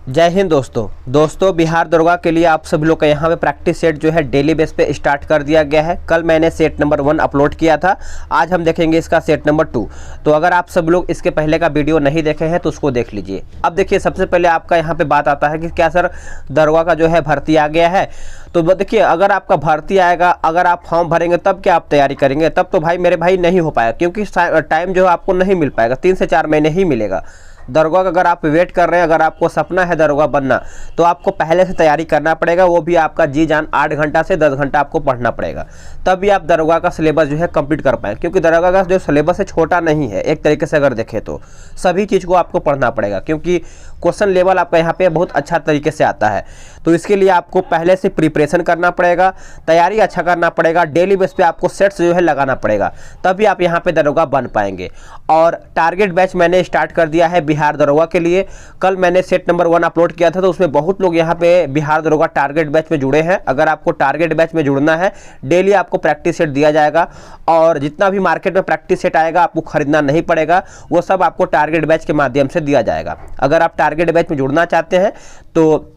जय हिंद दोस्तों बिहार दरोगा के लिए आप सभी लोग का यहाँ पे प्रैक्टिस सेट जो है डेली बेस पे स्टार्ट कर दिया गया है। कल मैंने सेट नंबर 1 अपलोड किया था, आज हम देखेंगे इसका सेट नंबर 2। तो अगर आप सब लोग इसके पहले का वीडियो नहीं देखे हैं तो उसको देख लीजिए। अब देखिए, सबसे पहले आपका यहाँ पे बात आता है कि क्या सर दरोगा का जो है भर्ती आ गया है। तो देखिए, अगर आपका भर्ती आएगा, अगर आप फॉर्म भरेंगे तब क्या आप तैयारी करेंगे, तब तो भाई मेरे भाई नहीं हो पाएगा, क्योंकि टाइम जो है आपको नहीं मिल पाएगा, 3 से 4 महीने ही मिलेगा। दरोगा का अगर आप वेट कर रहे हैं, अगर आपको सपना है दरोगा बनना, तो आपको पहले से तैयारी करना पड़ेगा। वो भी आपका जी जान 8 घंटा से 10 घंटा आपको पढ़ना पड़ेगा, तब भी आप दरोगा का सिलेबस जो है कंप्लीट कर पाएँ। क्योंकि दरोगा का जो सिलेबस है छोटा नहीं है, एक तरीके से अगर देखें तो सभी चीज़ को आपको पढ़ना पड़ेगा, क्योंकि क्वेश्चन लेवल आपका यहाँ पे बहुत अच्छा तरीके से आता है। तो इसके लिए आपको पहले से प्रिपरेशन करना पड़ेगा, तैयारी अच्छा करना पड़ेगा, डेली बेस पे आपको सेट्स जो है लगाना पड़ेगा, तभी आप यहाँ पे दरोगा बन पाएंगे। और टारगेट बैच मैंने स्टार्ट कर दिया है बिहार दरोगा के लिए। कल मैंने सेट नंबर 1 अपलोड किया था, तो उसमें बहुत लोग यहाँ पे बिहार दरोगा टारगेट बैच में जुड़े हैं। अगर आपको टारगेट बैच में जुड़ना है, डेली आपको प्रैक्टिस सेट दिया जाएगा, और जितना भी मार्केट में प्रैक्टिस सेट आएगा आपको खरीदना नहीं पड़ेगा, वो सब आपको टारगेट बैच के माध्यम से दिया जाएगा। अगर आप टारगेट बैच में जुड़ना चाहते हैं तो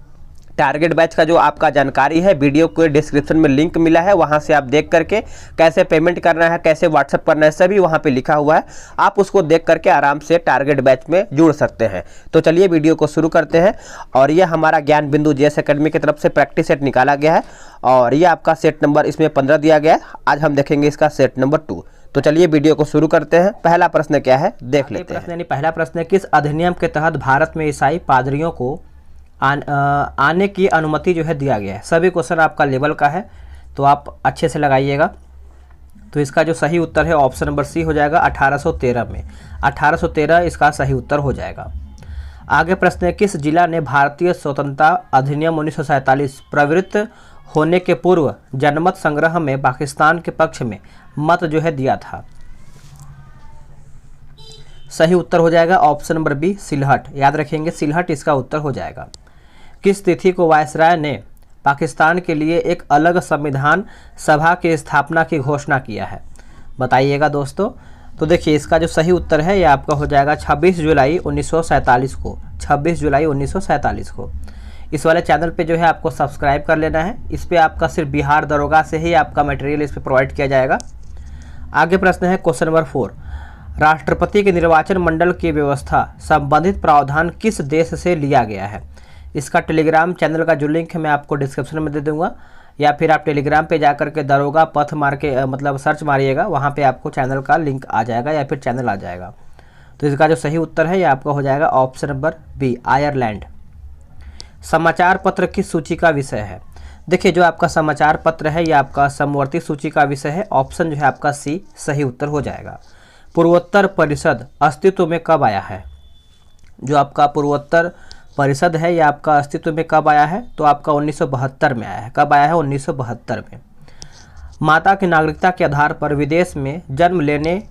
टारगेट बैच का जो आपका जानकारी है, वीडियो के डिस्क्रिप्शन में लिंक मिला है, वहां से आप देख करके कैसे पेमेंट करना है, कैसे व्हाट्सअप करना है, सभी वहां पे लिखा हुआ है। आप उसको देख करके आराम से टारगेट बैच में जुड़ सकते हैं। तो चलिए वीडियो को शुरू करते हैं। और ये हमारा ज्ञान बिंदु जेएस एकेडमी की तरफ से प्रैक्टिस सेट निकाला गया है, और ये आपका सेट नंबर इसमें 15 दिया गया है। आज हम देखेंगे इसका सेट नंबर 2। तो चलिए वीडियो को शुरू करते हैं। पहला प्रश्न क्या है देख लेते हैं। पहला प्रश्न है, किस अधिनियम के तहत भारत में ईसाई पादरियों को आने की अनुमति जो है दिया गया है। सभी क्वेश्चन आपका लेवल का है, तो आप अच्छे से लगाइएगा। तो इसका जो सही उत्तर है ऑप्शन नंबर सी हो जाएगा 1813 में। 1813 इसका सही उत्तर हो जाएगा। आगे प्रश्न है, किस जिला ने भारतीय स्वतंत्रता अधिनियम 1947 प्रवृत्त होने के पूर्व जनमत संग्रह में पाकिस्तान के पक्ष में मत जो है दिया था। सही उत्तर हो जाएगा ऑप्शन नंबर बी सिलहट। याद रखेंगे, सिलहट इसका उत्तर हो जाएगा। किस तिथि को वायसराय ने पाकिस्तान के लिए एक अलग संविधान सभा की स्थापना की घोषणा किया है, बताइएगा दोस्तों। तो देखिए, इसका जो सही उत्तर है ये आपका हो जाएगा 26 जुलाई 1947 को। 26 जुलाई 1947 को। इस वाले चैनल पे जो है आपको सब्सक्राइब कर लेना है। इस पे आपका सिर्फ बिहार दरोगा से ही आपका मटेरियल इस पे प्रोवाइड किया जाएगा। आगे प्रश्न है क्वेश्चन नंबर 4, राष्ट्रपति के निर्वाचन मंडल की व्यवस्था संबंधित प्रावधान किस देश से लिया गया है। इसका टेलीग्राम चैनल का जो लिंक है मैं आपको डिस्क्रिप्शन में दे दूंगा, या फिर आप टेलीग्राम पे जाकर के दरोगा पथ मार के मतलब सर्च मारिएगा, वहाँ पे आपको चैनल का लिंक आ जाएगा या फिर चैनल आ जाएगा। तो इसका जो सही उत्तर है ये आपका हो जाएगा ऑप्शन नंबर बी आयरलैंड। समाचार पत्र किस सूची का विषय है। देखिए, जो आपका समाचार पत्र है ये आपका समवर्ती सूची का विषय है। ऑप्शन जो है आपका सी सही उत्तर हो जाएगा। पूर्वोत्तर परिषद अस्तित्व में कब आया है। जो आपका पूर्वोत्तर परिषद है ये आपका अस्तित्व में कब आया है, तो आपका 1972 में आया है। कब आया है, 1972 में। माता की नागरिकता के आधार पर विदेश में जन्म लेने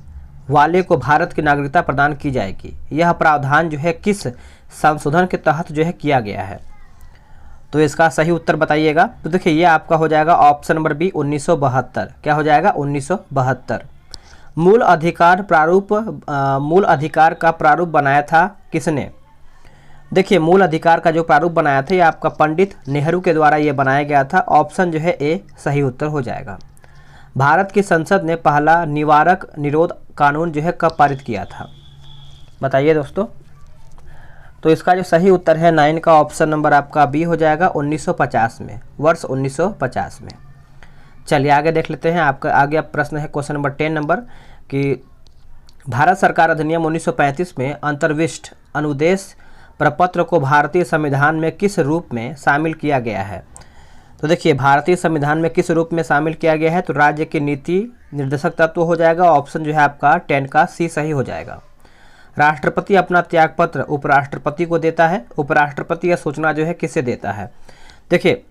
वाले को भारत की नागरिकता प्रदान की जाएगी। यह प्रावधान जो है किस संशोधन के तहत जो है किया गया है, तो इसका सही उत्तर बताइएगा। तो देखिए, ये आपका हो जाएगा ऑप्शन नंबर बी 1972। क्या हो जाएगा, 1972। मूल अधिकार का प्रारूप बनाया था किसने। देखिए, मूल अधिकार का जो प्रारूप बनाया था ये आपका पंडित नेहरू के द्वारा ये बनाया गया था। ऑप्शन जो है ए सही उत्तर हो जाएगा। भारत की संसद ने पहला निवारक निरोध कानून जो है कब पारित किया था, बताइए दोस्तों। तो इसका जो सही उत्तर है 9 का ऑप्शन नंबर आपका बी हो जाएगा 1950 में, वर्ष 1950 में। चलिए आगे देख लेते हैं। आपका आगे अब प्रश्न है क्वेश्चन नंबर 10 नंबर कि भारत सरकार अधिनियम 1935 में अंतर्विष्ट अनुदेश प्रपत्र को भारतीय संविधान में किस रूप में शामिल किया गया है। तो देखिए, भारतीय संविधान में किस रूप में शामिल किया गया है, तो राज्य की नीति निर्देशक तत्व हो जाएगा। ऑप्शन जो है आपका 10 का सी सही हो जाएगा। राष्ट्रपति अपना त्यागपत्र उपराष्ट्रपति को देता है। उपराष्ट्रपति यह सूचना जो है किससे देता है। देखिए,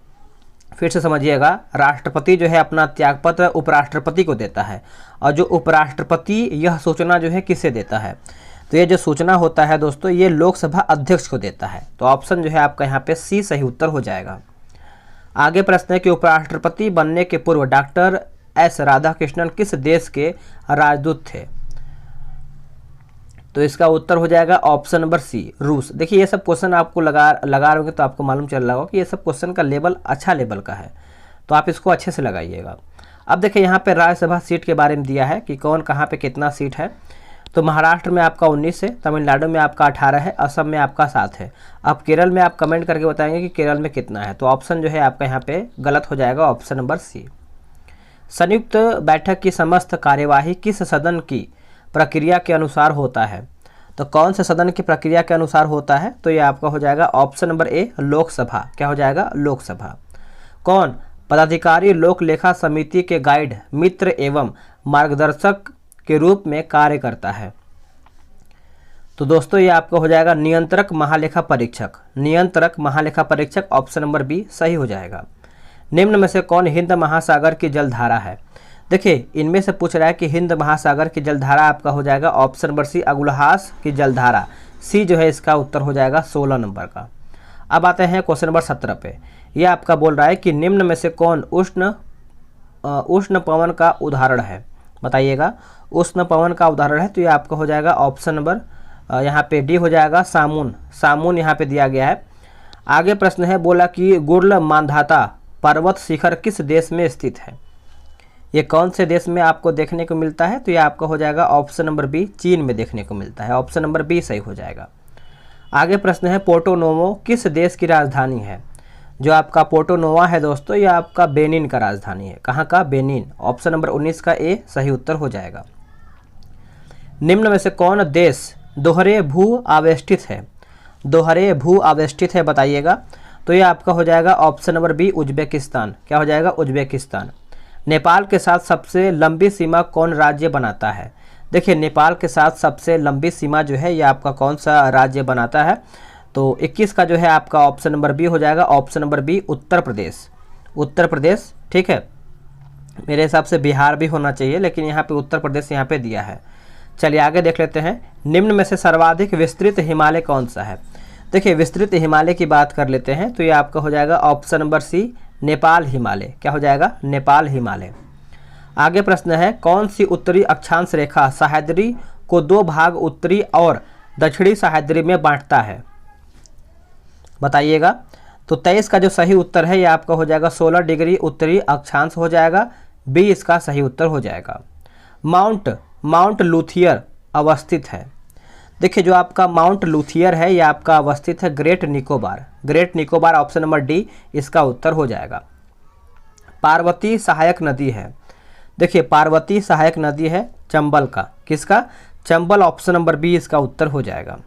फिर से समझिएगा, राष्ट्रपति जो है अपना त्यागपत्र उपराष्ट्रपति को देता है, और जो उपराष्ट्रपति यह सूचना जो है किससे देता है, तो ये जो सूचना होता है दोस्तों ये लोकसभा अध्यक्ष को देता है। तो ऑप्शन जो है आपका यहाँ पे सी सही उत्तर हो जाएगा। आगे प्रश्न है कि उपराष्ट्रपति बनने के पूर्व डॉक्टर एस राधाकृष्णन किस देश के राजदूत थे। तो इसका उत्तर हो जाएगा ऑप्शन नंबर सी, रूस। देखिए ये सब क्वेश्चन आपको लगा रहे होंगे तो आपको मालूम चल रहा होगा कि ये सब क्वेश्चन का लेवल अच्छा लेवल का है, तो आप इसको अच्छे से लगाइएगा। अब देखिए यहाँ पे राज्यसभा सीट के बारे में दिया है कि कौन कहाँ पे कितना सीट है। तो महाराष्ट्र में आपका 19 है, तमिलनाडु में आपका 18 है, असम में आपका 7 है। अब केरल में आप कमेंट करके बताएंगे कि केरल में कितना है, तो ऑप्शन जो है आपका यहाँ पे गलत हो जाएगा, ऑप्शन नंबर सी। संयुक्त बैठक की समस्त कार्यवाही किस सदन की प्रक्रिया के अनुसार होता है? तो कौन से सदन की प्रक्रिया के अनुसार होता है? तो ये आपका हो जाएगा ऑप्शन नंबर ए, लोकसभा। क्या हो जाएगा? लोकसभा। कौन पदाधिकारी लोक लेखा समिति के गाइड, मित्र एवं मार्गदर्शक के रूप में कार्य करता है? तो दोस्तों ये आपका हो जाएगा नियंत्रक महालेखा परीक्षक। नियंत्रक महालेखा परीक्षक, ऑप्शन नंबर बी सही हो जाएगा। निम्न में से कौन हिंद महासागर की जलधारा है? देखिए इनमें से पूछ रहा है कि हिंद महासागर की जलधारा आपका हो जाएगा ऑप्शन नंबर सी, अगुलहास की जलधारा। सी जो है इसका उत्तर हो जाएगा 16 नंबर का। अब आते हैं क्वेश्चन नंबर 17 पे। यह आपका बोल रहा है कि निम्न में से कौन उष्ण पवन का उदाहरण है? बताइएगा, उष्ण पवन का उदाहरण है तो ये आपका हो जाएगा ऑप्शन नंबर यहाँ पे डी हो जाएगा, सामुन। सामुन यहाँ पे दिया गया है। आगे प्रश्न है, बोला कि गुर्ल मांधाता पर्वत शिखर किस देश में स्थित है? ये कौन से देश में आपको देखने को मिलता है? तो ये आपका हो जाएगा ऑप्शन नंबर बी, चीन में देखने को मिलता है। ऑप्शन नंबर बी सही हो जाएगा। आगे प्रश्न है, पोर्टो नोवो किस देश की राजधानी है? जो आपका पोर्टो नोवा है दोस्तों, ये आपका बेनिन का राजधानी है। कहाँ का? बेनिन। ऑप्शन नंबर 19 का ए सही उत्तर हो जाएगा। निम्न में से कौन देश दोहरे भू आवेष्टित है? दोहरे भू आवेष्टित है बताइएगा। तो ये आपका हो जाएगा ऑप्शन नंबर बी, उज्बेकिस्तान। क्या हो जाएगा? उज्बेकिस्तान। नेपाल के साथ सबसे लंबी सीमा कौन राज्य बनाता है? देखिए नेपाल के साथ सबसे लंबी सीमा जो है ये आपका कौन सा राज्य बनाता है? तो 21 का जो है आपका ऑप्शन नंबर बी हो जाएगा। Option number B, Uttar Pradesh. Uttar Pradesh, ठीक है। मेरे हिसाब से बिहार भी होना चाहिए, लेकिन यहाँ पे उत्तर प्रदेश यहाँ पे दिया है। चलिए आगे देख लेते हैं। निम्न में से सर्वाधिक विस्तृत हिमालय कौन सा है? देखिए विस्तृत हिमालय की बात कर लेते हैं तो ये आपका हो जाएगा option number C, Nepal Himalaya. क्या हो जाएगा? नेपाल हिमालय। आगे प्रश्न है, कौन सी उत्तरी अक्षांश रेखा सह्याद्री को 2 भाग उत्तरी और दक्षिणी सह्याद्री में बांटता है? बताइएगा। तो 23 का जो सही उत्तर है ये आपका हो जाएगा 16 डिग्री उत्तरी अक्षांश हो जाएगा। बी इसका सही उत्तर हो जाएगा। माउंट लूथियर अवस्थित है। देखिए जो आपका माउंट लूथियर है ये आपका अवस्थित है great Nicobar. Great Nicobar, option number D इसका उत्तर हो जाएगा। पार्वती सहायक नदी है। देखिए पार्वती सहायक नदी है चंबल का। किसका? चंबल। ऑप्शन नंबर बी इसका उत्तर हो जाएगा।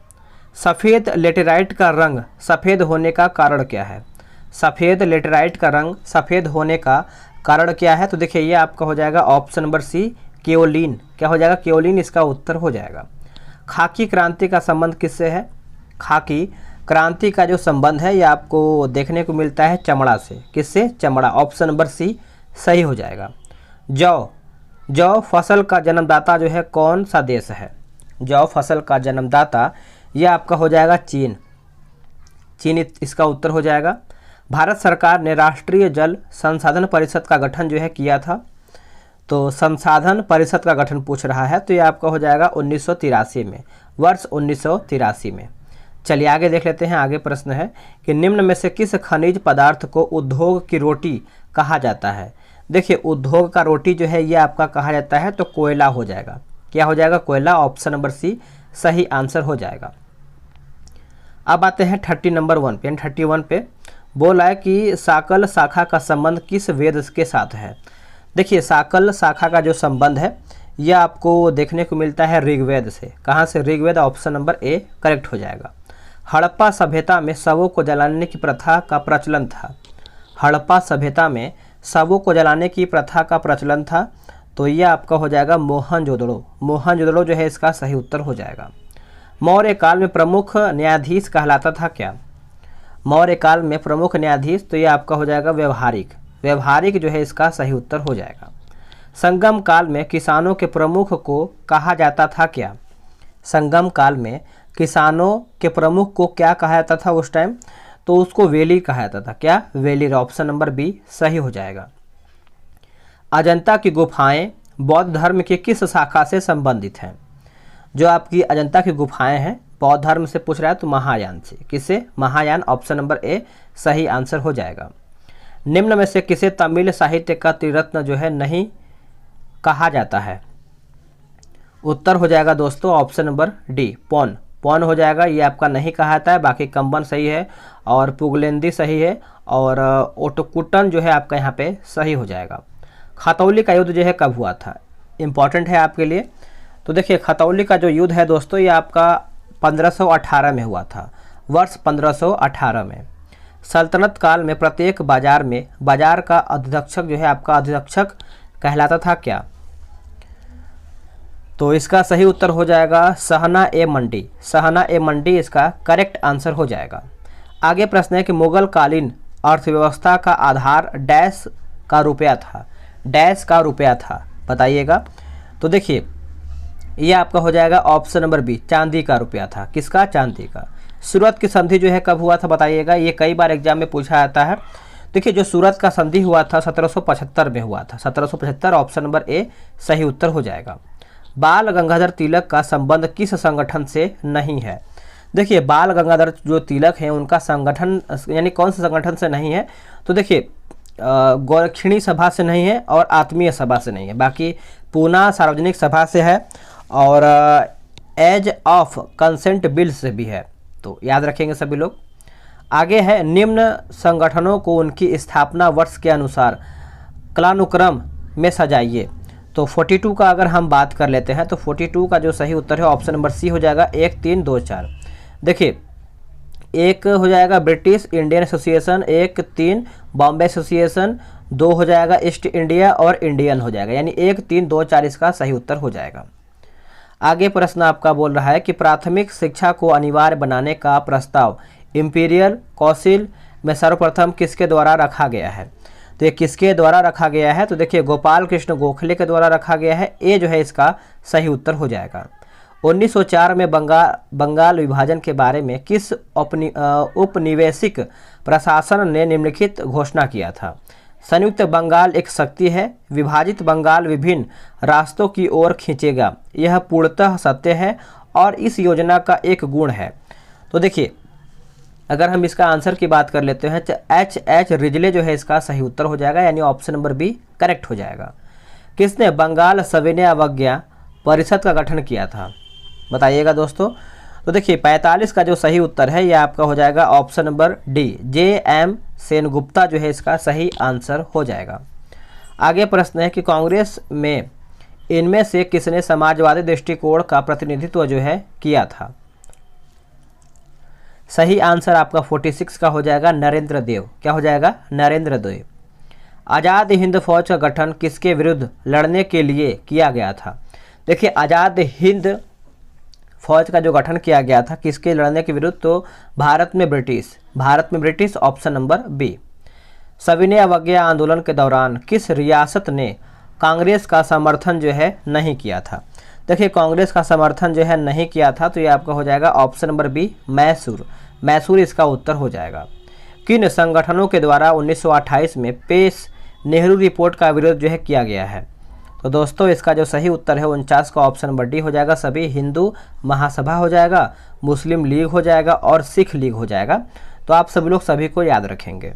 सफ़ेद लेटेराइट का रंग सफ़ेद होने का कारण क्या है? सफ़ेद लेटेराइट का रंग सफ़ेद होने का कारण क्या है? तो देखिए ये आपका हो जाएगा ऑप्शन नंबर सी, केओलिन। क्या हो जाएगा? केओलिन इसका उत्तर हो जाएगा। खाकी क्रांति का संबंध किससे है? खाकी क्रांति का जो संबंध है ये आपको देखने को मिलता है चमड़ा से। किससे? चमड़ा। ऑप्शन नंबर सी सही हो जाएगा। जौ फसल का जन्मदाता जो है कौन सा देश है? जौ फसल का जन्मदाता यह आपका हो जाएगा चीन। चीन इसका उत्तर हो जाएगा। भारत सरकार ने राष्ट्रीय जल संसाधन परिषद का गठन जो है किया था। तो संसाधन परिषद का गठन पूछ रहा है तो ये आपका हो जाएगा 1983 में, वर्ष 1983 में। चलिए आगे देख लेते हैं। आगे प्रश्न है कि निम्न में से किस खनिज पदार्थ को उद्योग की रोटी कहा जाता है? देखिए उद्योग का रोटी जो है ये आपका कहा जाता है तो कोयला हो जाएगा। क्या हो जाएगा? कोयला। ऑप्शन नंबर सी सही आंसर हो जाएगा। अब आते हैं 30 नंबर 1 पे। 31 पे बोला है कि साकल शाखा का संबंध किस वेद के साथ है? देखिए साकल शाखा का जो संबंध है यह आपको देखने को मिलता है ऋग्वेद से। कहाँ से? Rigveda. Option number A correct हो जाएगा। हड़प्पा सभ्यता में शवों को जलाने की प्रथा का प्रचलन था। हड़प्पा सभ्यता में शवों को जलाने की प्रथा का प्रचलन था तो यह आपका हो जाएगा मोहनजोदड़ो। मोहनजोदड़ो जो है इसका सही उत्तर हो जाएगा। मौर्य काल में प्रमुख न्यायाधीश कहलाता था क्या? मौर्य काल में प्रमुख न्यायाधीश तो यह आपका हो जाएगा व्यवहारिक। व्यवहारिक जो है इसका सही उत्तर हो जाएगा। संगम काल में किसानों के प्रमुख को कहा जाता था क्या? संगम काल में किसानों के प्रमुख को क्या कहा जाता था उस टाइम? तो उसको वेली कहा जाता था। क्या? वेली। ऑप्शन नंबर बी सही हो जाएगा। अजंता की गुफाएं बौद्ध धर्म की किस शाखा से संबंधित हैं? जो आपकी अजंता की गुफाएं हैं, बौद्ध धर्म से पूछ रहा है तो महायान से। किससे? महायान। ऑप्शन नंबर ए सही आंसर हो जाएगा। निम्न में से किसे तमिल साहित्य का त्रिरत्न जो है नहीं कहा जाता है? उत्तर हो जाएगा दोस्तों ऑप्शन नंबर डी पौन। पौन हो जाएगा, ये आपका नहीं कहा जाता है। बाकी कंबन सही है और पुगलेंदी सही है और ओटकुटन जो है आपका यहाँ पे सही हो जाएगा। खतौली का युद्ध जो है कब हुआ था? इम्पॉर्टेंट है आपके लिए। तो देखिए खतौली का जो युद्ध है दोस्तों ये आपका 1518 में हुआ था, वर्ष 1518 में। सल्तनत काल में प्रत्येक बाजार में बाजार का अध्यक्षक जो है आपका अध्यक्षक कहलाता था क्या? तो इसका सही उत्तर हो जाएगा सहना ए मंडी। सहना ए मंडी इसका करेक्ट आंसर हो जाएगा। आगे प्रश्न है कि मुगल कालीन अर्थव्यवस्था का आधार डैश का रुपया था? डैश का रुपया था बताइएगा। तो देखिए ये आपका हो जाएगा ऑप्शन नंबर बी चांदी का रुपया था। किसका? चांदी का। सूरत की संधि जो है कब हुआ था बताइएगा, ये कई बार एग्जाम में पूछा जाता है। देखिए जो सूरत का संधि हुआ था 1775 में हुआ था। 1775 ऑप्शन नंबर ए सही उत्तर हो जाएगा। बाल गंगाधर तिलक का संबंध किस संगठन से नहीं है? देखिए बाल गंगाधर जो तिलक हैं उनका संगठन यानी कौन से संगठन से नहीं है? तो देखिए गोरक्षिणी सभा से नहीं है और आत्मीय सभा से नहीं है, बाकी पूना सार्वजनिक सभा से है और एज ऑफ कंसेंट बिल से भी है। तो याद रखेंगे सभी लोग। आगे है निम्न संगठनों को उनकी स्थापना वर्ष के अनुसार कालानुक्रम में सजाइए। तो 42 का अगर हम बात कर लेते हैं तो 42 का जो सही उत्तर है ऑप्शन नंबर सी हो जाएगा 1 3 2 4। देखिए एक हो जाएगा British Indian association, 1 3 Bombay association, 2 हो जाएगा ईस्ट इंडिया और इंडियन हो जाएगा, यानी 1 3 2 4 इसका सही उत्तर हो जाएगा। आगे प्रश्न आपका बोल रहा है कि प्राथमिक शिक्षा को अनिवार्य बनाने का प्रस्ताव इंपीरियल काउंसिल में सर्वप्रथम किसके द्वारा रखा गया है? तो ये किसके द्वारा रखा गया है? तो देखिए गोपाल कृष्ण गोखले के द्वारा रखा गया है। ए जो है इसका सही उत्तर हो जाएगा। 1904 में बंगाल विभाजन के बारे में किस उपनिवेशिक प्रशासन ने निम्नलिखित घोषणा किया था? संयुक्त बंगाल एक शक्ति है, विभाजित बंगाल विभिन्न रास्तों की ओर खींचेगा, यह पूर्णतः सत्य है और इस योजना का एक गुण है। तो देखिए अगर हम इसका आंसर की बात कर लेते हैं तो एच रिजले जो है इसका सही उत्तर हो जाएगा, यानी ऑप्शन नंबर बी करेक्ट हो जाएगा। किसने बंगाल सविनय अवज्ञा परिषद का गठन किया था बताइएगा दोस्तों। तो देखिए 45 का जो सही उत्तर है यह आपका हो जाएगा option number D JM Sengupta जो है इसका सही आंसर हो जाएगा। आगे प्रश्न है कि कांग्रेस में इनमें से किसने समाजवादी दृष्टिकोण का प्रतिनिधित्व जो है किया था? सही आंसर आपका 46 का हो जाएगा नरेंद्र देव। क्या हो जाएगा? नरेंद्र देव। आज़ाद हिंद फौज का गठन किसके विरुद्ध लड़ने के लिए किया गया था? देखिए आज़ाद हिंद फौज का जो गठन किया गया था किसके लड़ने के विरुद्ध? तो भारत में ब्रिटिश ऑप्शन नंबर बी। सविनय अवज्ञा आंदोलन के दौरान किस रियासत ने कांग्रेस का समर्थन जो है नहीं किया था? देखिए कांग्रेस का समर्थन जो है नहीं किया था, तो ये आपका हो जाएगा ऑप्शन नंबर बी मैसूर इसका उत्तर हो जाएगा। किन संगठनों के द्वारा 1928 में पेश नेहरू रिपोर्ट का विरोध जो है किया गया है? तो दोस्तों इसका जो सही उत्तर है 49 का ऑप्शन नंबर डी हो जाएगा। सभी हिंदू महासभा हो जाएगा, मुस्लिम लीग हो जाएगा और सिख लीग हो जाएगा। तो आप सभी लोग सभी को याद रखेंगे।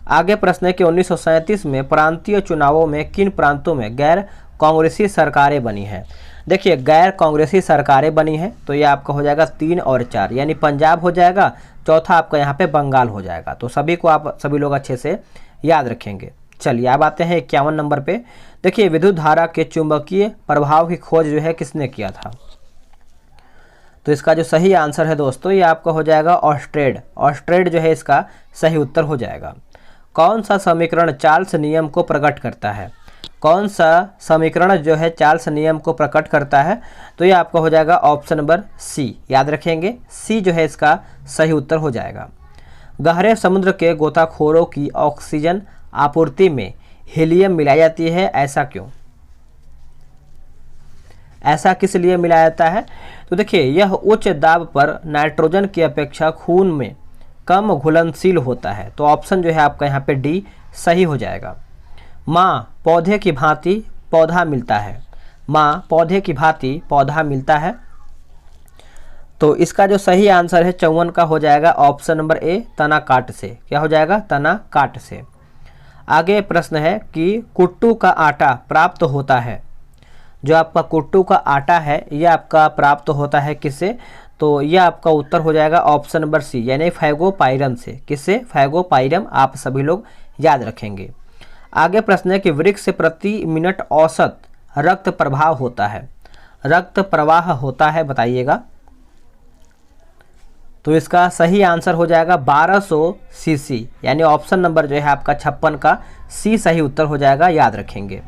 आगे प्रश्न है कि 1937 में प्रांतीय चुनावों में किन प्रांतों में गैर कांग्रेसी सरकारें बनी हैं? देखिए गैर कांग्रेसी सरकारें बनी हैं तो ये आपका हो जाएगा 3 और 4, यानी पंजाब हो जाएगा, चौथा आपका यहाँ पे बंगाल हो जाएगा। तो सभी को आप सभी लोग अच्छे से याद रखेंगे। चलिए अब आते हैं 51 नंबर पे। देखिए विद्युत धारा के चुंबकीय प्रभाव की खोज जो है किसने किया था? तो इसका जो सही आंसर है दोस्तों ये आपका हो जाएगा ऑस्ट्रेड जो है इसका सही उत्तर हो जाएगा। कौन सा समीकरण चार्ल्स नियम को प्रकट करता है? कौन सा समीकरण जो है चार्ल्स नियम को प्रकट करता है? तो ये आपका हो जाएगा ऑप्शन नंबर सी। याद रखेंगे सी जो है इसका सही उत्तर हो जाएगा। गहरे समुद्र के गोताखोरों की ऑक्सीजन आपूर्ति में हीलियम मिलाई जाती है, ऐसा क्यों? ऐसा किस लिए मिलाया जाता है? तो देखिए यह उच्च दाब पर नाइट्रोजन की अपेक्षा खून में कम घुलनशील होता है। तो ऑप्शन जो है आपका यहाँ पे डी सही हो जाएगा। माँ पौधे की भांति पौधा मिलता है, माँ पौधे की भांति पौधा मिलता है, तो इसका जो सही आंसर है 54 का हो जाएगा ऑप्शन नंबर ए, तना काट से। क्या हो जाएगा? तना काट से। आगे प्रश्न है कि कुट्टू का आटा प्राप्त होता है, जो आपका कुट्टू का आटा है यह आपका प्राप्त होता है किससे? तो यह आपका उत्तर हो जाएगा ऑप्शन नंबर सी, यानी फैगोपाइरम से। किससे? फैगोपाइरम। आप सभी लोग याद रखेंगे। आगे प्रश्न है कि वृक्ष से प्रति मिनट औसत रक्त प्रवाह होता है, रक्त प्रवाह होता है, बताइएगा। तो इसका सही आंसर हो जाएगा 1200 सीसी, यानी ऑप्शन नंबर जो है आपका 56 का सी सही उत्तर हो जाएगा, याद रखेंगे।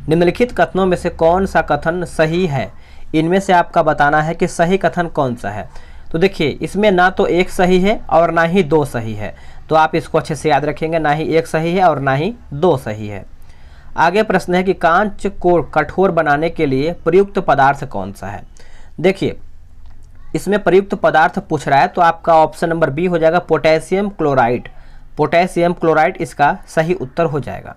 निम्नलिखित कथनों में से कौन सा कथन सही है? इनमें से आपका बताना है कि सही कथन कौन सा है। तो देखिए, इसमें ना तो एक सही है और ना ही दो सही है, तो आप इसको अच्छे से याद रखेंगे। ना ही एक सही है और ना ही दो सही है। आगे प्रश्न है कि कांच को कठोर बनाने के लिए प्रयुक्त पदार्थ कौन सा है? देखिए, इसमें प्रयुक्त पदार्थ पूछ रहा है, तो आपका ऑप्शन नंबर बी हो जाएगा पोटेशियम क्लोराइड। पोटेशियम क्लोराइड इसका सही उत्तर हो जाएगा।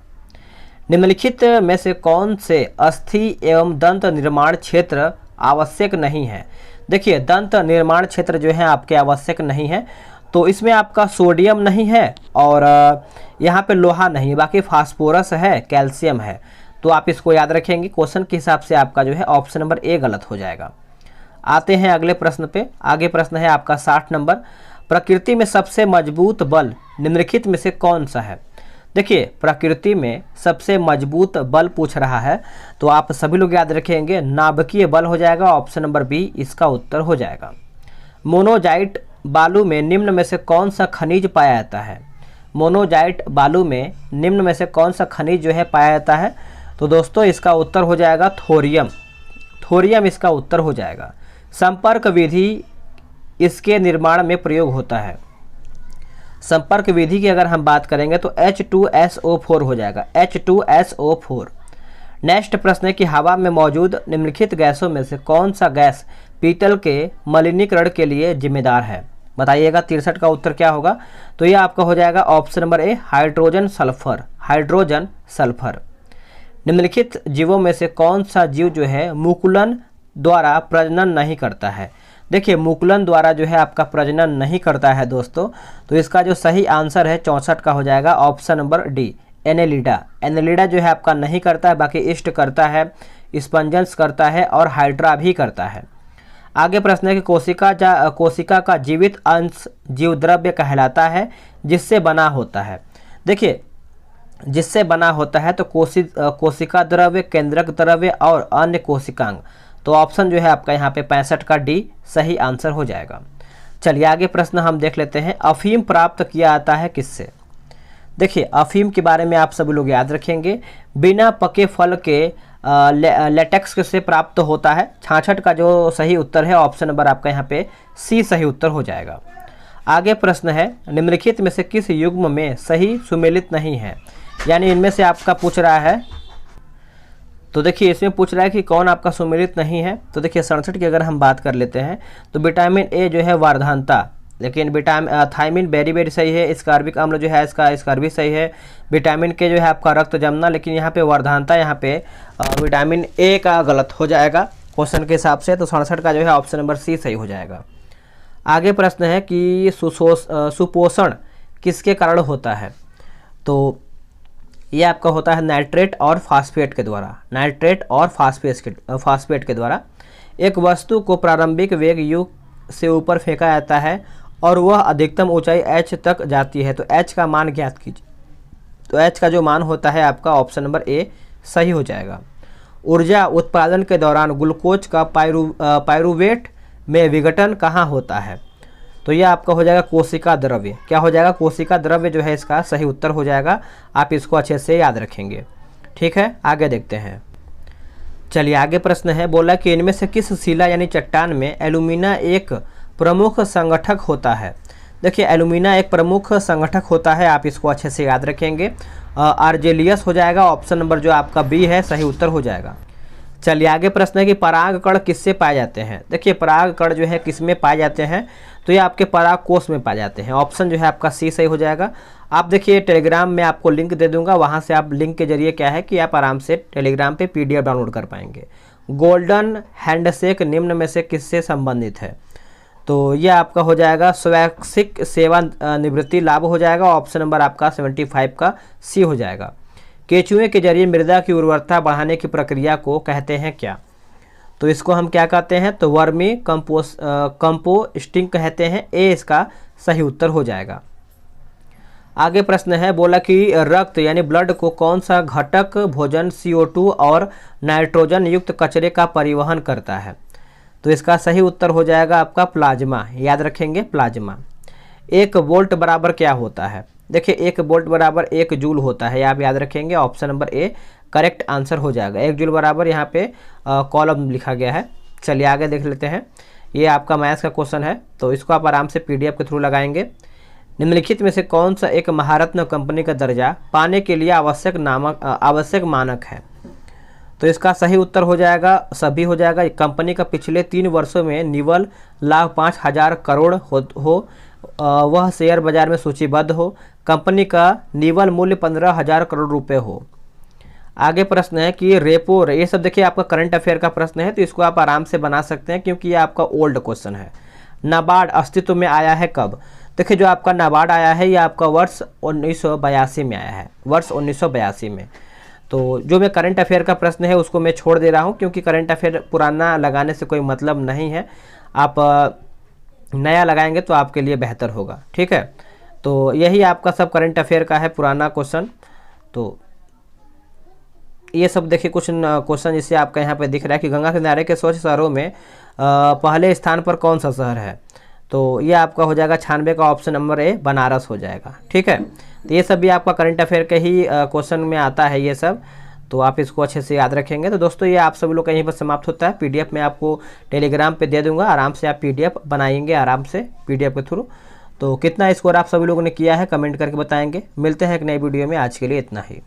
निम्नलिखित में से कौन से अस्थि एवं दंत निर्माण क्षेत्र आवश्यक नहीं है? देखिए, दंत निर्माण क्षेत्र जो है आपके आवश्यक नहीं है, तो इसमें आपका सोडियम नहीं है और यहाँ पे लोहा नहीं है, बाकी फास्फोरस है, कैल्शियम है। तो आप इसको याद रखेंगे। क्वेश्चन के हिसाब से आपका जो है ऑप्शन नंबर ए गलत हो जाएगा। आते हैं अगले प्रश्न पे। आगे प्रश्न है आपका 60 नंबर। प्रकृति में सबसे मजबूत बल निम्नलिखित में से कौन सा है? देखिए, प्रकृति में सबसे मजबूत बल पूछ रहा है, तो आप सभी लोग याद रखेंगे नाभिकीय बल हो जाएगा, ऑप्शन नंबर बी इसका उत्तर हो जाएगा। मोनोजाइट बालू में निम्न में से कौन सा खनिज पाया जाता है? मोनोजाइट बालू में निम्न में से कौन सा खनिज जो है पाया जाता है? तो दोस्तों, इसका उत्तर हो जाएगा थोरियम। थोरियम इसका उत्तर हो जाएगा। संपर्क विधि इसके निर्माण में प्रयोग होता है। संपर्क विधि की अगर हम बात करेंगे तो H2SO4 हो जाएगा, H2SO4। नेक्स्ट प्रश्न है कि हवा में मौजूद निम्नलिखित गैसों में से कौन सा गैस पीतल के मलिनीकरण के लिए जिम्मेदार है? बताइएगा। 63 का उत्तर क्या होगा? तो यह आपका हो जाएगा ऑप्शन नंबर ए, हाइड्रोजन सल्फर। Hydrogen sulphur. निम्नलिखित जीवों में से कौन सा जीव जो है मुकुलन द्वारा प्रजनन नहीं करता है? देखिए, मुकुलन द्वारा जो है आपका प्रजनन नहीं करता है दोस्तों, तो इसका जो सही आंसर है 64 का हो जाएगा, option number D, Annelida. Annelida जो है आपका नहीं करता है, बाकी ईस्ट करता है, स्पंजन्स करता है और हाइड्रा भी करता है। आगे प्रश्न है कि कोशिका का जीवित अंश जीवद्रव्य कहलाता है जिससे बना होता है। देखिए, जिससे बना होता है तो कोशिका द्रव्य, केंद्रक द्रव्य और अन्य कोशिकांग। तो ऑप्शन जो है आपका यहाँ पे 65 का डी सही आंसर हो जाएगा। चलिए आगे प्रश्न हम देख लेते हैं। अफीम प्राप्त किया जाता है किससे? देखिए, अफीम के बारे में आप सभी लोग याद रखेंगे, बिना पके फल के लेटेक्स से प्राप्त होता है। 66 का जो सही उत्तर है ऑप्शन नंबर आपका यहाँ पे सी सही उत्तर हो जाएगा। आगे प्रश्न है, निम्नलिखित में से किस युग्म में सही सुमेलित नहीं है? यानी इनमें से आपका पूछ रहा है, तो देखिए इसमें पूछ रहा है कि कौन आपका सुमेलित नहीं है। तो देखिए 67 की अगर हम बात कर लेते हैं तो विटामिन ए जो है वर्धनता, लेकिन थायमिन बेरी सही है। स्कार्बिक अम्ल जो है इसका भी सही है। विटामिन के जो है आपका रक्त जमना, लेकिन यहाँ पे वर्धनता, यहाँ पे विटामिन ए का गलत हो जाएगा क्वेश्चन के हिसाब से। तो 67 का जो है ऑप्शन नंबर सी सही हो जाएगा। आगे प्रश्न है कि सुपोषण किसके कारण होता है? तो ये आपका होता है नाइट्रेट और फास्फेट के द्वारा। नाइट्रेट और फास्फेट के द्वारा एक वस्तु को प्रारंभिक वेग u से ऊपर फेंका जाता है और वह अधिकतम ऊंचाई h तक जाती है। तो h का मान ज्ञात कीजिए। तो h का जो मान होता है आपका ऑप्शन नंबर ए सही हो जाएगा। ऊर्जा उत्पादन के दौरान ग्लूकोज का पाइरूवेट में विघटन कहाँ होता है? तो यह आपका हो जाएगा कोशिका द्रव्य। क्या हो जाएगा? कोशिका द्रव्य जो है इसका सही उत्तर हो जाएगा। आप इसको अच्छे से याद रखेंगे। ठीक है, आगे देखते हैं। चलिए आगे प्रश्न है, बोला कि इनमें से किस शिला यानी चट्टान में एल्यूमिना एक प्रमुख संगठक होता है? देखिए, एल्यूमिना एक प्रमुख संगठक होता है, आप इसको अच्छे से याद रखेंगे। आर्जेलियस हो जाएगा, ऑप्शन नंबर जो आपका बी है सही उत्तर हो जाएगा। चलिए आगे प्रश्न है कि परागकण किससे पाए जाते हैं? देखिए, परागकण जो है किस में पाए जाते हैं? तो ये आपके पराग कोष में पाए जाते हैं। ऑप्शन जो है आपका सी सही हो जाएगा। आप देखिए टेलीग्राम में आपको लिंक दे दूंगा, वहाँ से आप लिंक के जरिए क्या है कि आप आराम से टेलीग्राम पे PDF डाउनलोड कर पाएंगे। गोल्डन हैंडशेक निम्न में से किससे संबंधित है? तो ये आपका हो जाएगा स्वैच्छिक सेवा निवृत्ति लाभ हो जाएगा। ऑप्शन नंबर आपका 75 का सी हो जाएगा। केंचुए के जरिए मृदा की उर्वरता बढ़ाने की प्रक्रिया को कहते हैं क्या? तो इसको हम क्या कहते हैं? तो वर्मी कंपोस्टिंग कहते हैं। ए इसका सही उत्तर हो जाएगा। आगे प्रश्न है, बोला कि रक्त यानी ब्लड को कौन सा घटक भोजन, CO2 और नाइट्रोजन युक्त कचरे का परिवहन करता है? तो इसका सही उत्तर हो जाएगा आपका प्लाज्मा। याद रखेंगे प्लाज्मा। 1 वोल्ट बराबर क्या होता है? देखिए 1 वोल्ट बराबर 1 जूल होता है, आप याद रखेंगे। Option number A correct answer हो जाएगा। 1 जूल बराबर यहाँ पे कॉलम लिखा गया है। चलिए आगे देख लेते हैं। ये आपका मैथ्स का क्वेश्चन है, तो इसको आप आराम से PDF के थ्रू लगाएंगे। निम्नलिखित में से कौन सा एक महारत्न कंपनी का दर्जा पाने के लिए आवश्यक मानक है? तो इसका सही उत्तर हो जाएगा सभी हो जाएगा। कंपनी का पिछले 3 वर्षों में निवल लाभ 5,000 करोड़ हो, वह शेयर बाजार में सूचीबद्ध हो, कंपनी का निवल मूल्य 15,000 करोड़ रुपए हो। आगे प्रश्न है कि रेपो, ये सब देखिए आपका करंट अफेयर का प्रश्न है, तो इसको आप आराम से बना सकते हैं क्योंकि ये आपका ओल्ड क्वेश्चन है। नाबार्ड अस्तित्व में आया है कब? देखिए जो आपका नाबार्ड आया है ये आपका वर्ष 1982 में आया है, वर्ष 1982 में। तो जो मैं करंट अफेयर का प्रश्न है उसको मैं छोड़ दे रहा हूँ क्योंकि करंट अफेयर पुराना लगाने से कोई मतलब नहीं है। आप नया लगाएंगे तो आपके लिए बेहतर होगा, ठीक है। तो यही आपका सब करंट अफेयर का है पुराना क्वेश्चन। तो ये सब देखिए कुछ क्वेश्चन जिससे आपका यहाँ पे दिख रहा है कि गंगा किनारे के स्वच्छ शहरों में पहले स्थान पर कौन सा शहर है? तो ये आपका हो जाएगा 96 का ऑप्शन नंबर ए बनारस हो जाएगा, ठीक है। तो ये सब भी आपका करंट अफेयर के ही क्वेश्चन में आता है ये सब, तो आप इसको अच्छे से याद रखेंगे। तो दोस्तों ये आप सभी लोग का यहीं पर समाप्त होता है। PDF मैं आपको टेलीग्राम पे दे दूंगा, आराम से आप PDF बनाएंगे आराम से PDF के थ्रू। तो कितना स्कोर आप सभी लोगों ने किया है कमेंट करके बताएंगे। मिलते हैं एक नई वीडियो में, आज के लिए इतना ही।